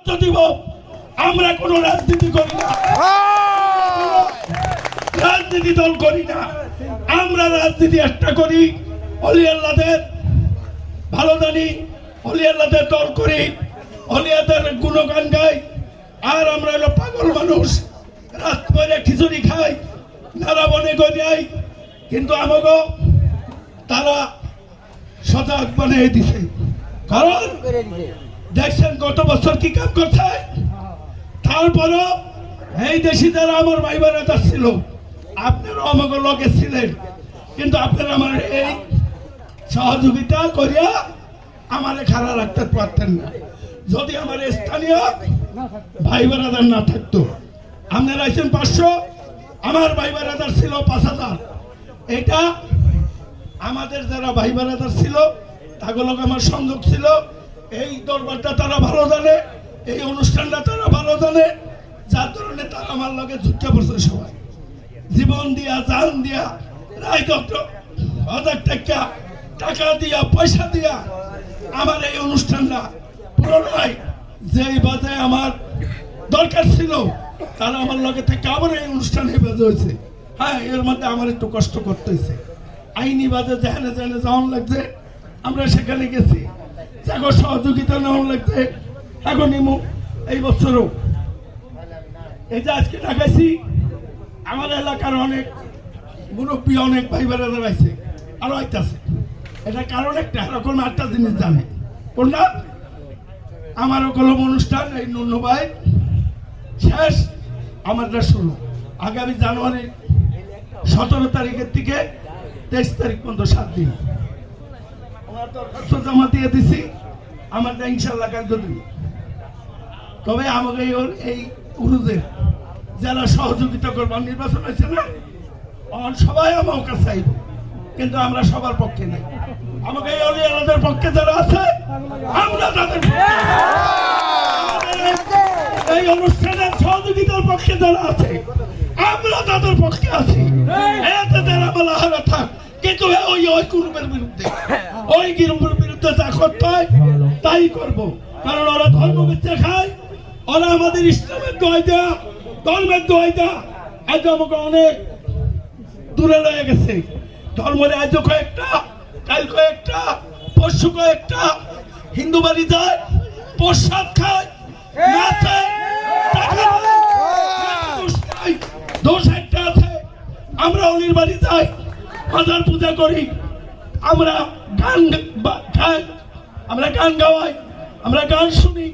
দিব। আমরা কোনো রাজনীতি করি না, রাজনীতি দল করি না। আমরা রাজনীতি একটা করি, অলি আল্লাহদের ভালো জানি, অলি আল্লাহদের দল করি, অলি আল্লাহদের গুণগান গাই। আর আমরা হলো পাগল মানুষ, রাত করে খিচুড়ি খাই, নারা বনে গড়াই। কিন্তু আমাকে তারা সজাগ বানিয়ে দিছে। কারণ দেখছেন গত বছর কি কাম করছে। তারপরও এই দেশি যারা আমার ভাই বোনেরা ছিল, আপনারা আমাকে লগে ছিলেন, কিন্তু আপনারা আমার এই সহযোগিতা করিয়া আমারে খাড়া রাখতে পারতেন না। যদি আমার স্থানীয় ভাই বোনেদের না থাকতো, আপনারা আছেন 500, আমার ভাই বোনেদের ছিল 5000। এটা আমাদের যারা ভাই বোনেদের ছিল তাগুলো আমার সংযোগ ছিল। এই দরবারটা তারা ভালো জানে, এই অনুষ্ঠানটা তারা ভালো জানে, যার ধরনের তারা আমার লগে যুদ্ধ করছে। সবাই জীবন দিয়া, জান দিয়া, রায় হাজার টাকা দিয়া, পয়সা দিয়া আমার এই অনুষ্ঠানটা পুরোটাই যেই বাজে আমার দরকার ছিল, তারা আমার লগে থেকে আবার এই অনুষ্ঠানে বাজে হয়েছে। হ্যাঁ, এর মধ্যে আমার একটু কষ্ট করতেছে। আইনি বাজে যেখানে যেখানে যাওয়ান লাগছে আমরা সেখানে গেছি, এখন সহযোগিতা নেওয়ান লাগছে। এখন এই বছরও এই যে আজকে ঢাকাইছি, আমার এলাকার অনেক মুরব্বী, অনেক ভাই বোনেরা আছে, আরো আইতাছে। এটা কারণ একটা এরকম একটা জিনিস জানে কোনটা, আমারও কলম অনুষ্ঠান এই নুন্নু ভাই শেষ, আমারটা শুরু আগামী জানুয়ারি 17 তারিখের থেকে 23 তারিখ পর্যন্ত 7 দিন। আমার দরখাস্ত জমা দিয়ে দিছি, আমারটা ইনশাল্লাহ কার্যকরী। তবে আমাকে এই উরুজের যারা সহযোগিতা করবার নির্বাচন হয়েছে না, সবাই আমার কাছে চাইব, কিন্তু আমরা সবার পক্ষে নেই। আমাকে এই অলি আল্লাহদের পক্ষে যারা আছে, আমরা তাদের এই অনুষ্ঠানের সহযোগিতার পক্ষে যারা আছে, আমরা তাদের পক্ষে আছি। এতে যারা বলা হারা থাক, কিন্তু ওই গ্রুপের বিরুদ্ধে, ওই গ্রুপের বিরুদ্ধে যা করতে হয় তাই করব। কারণ ওরা ধর্ম বেঁচে খায়, ওরা আমাদের ইসলামের দোয়াই দেয়া, ধর্মের দোয়াই দেয়া আজ আমাকে অনেক দূরে রয়ে গেছে। ধর্মের আজও কয়েকটা, কাল কয়েকটা, পরশু কয়েকটা, হিন্দু বাড়ি যায়, প্রসাদ খায়, নাচে, দোষ একটা আছে। আমরা অলির বাড়ি যাই, হাজার পূজা করি, আমরা গান গাই, আমরা গান গাওয়াই, আমরা গান শুনি।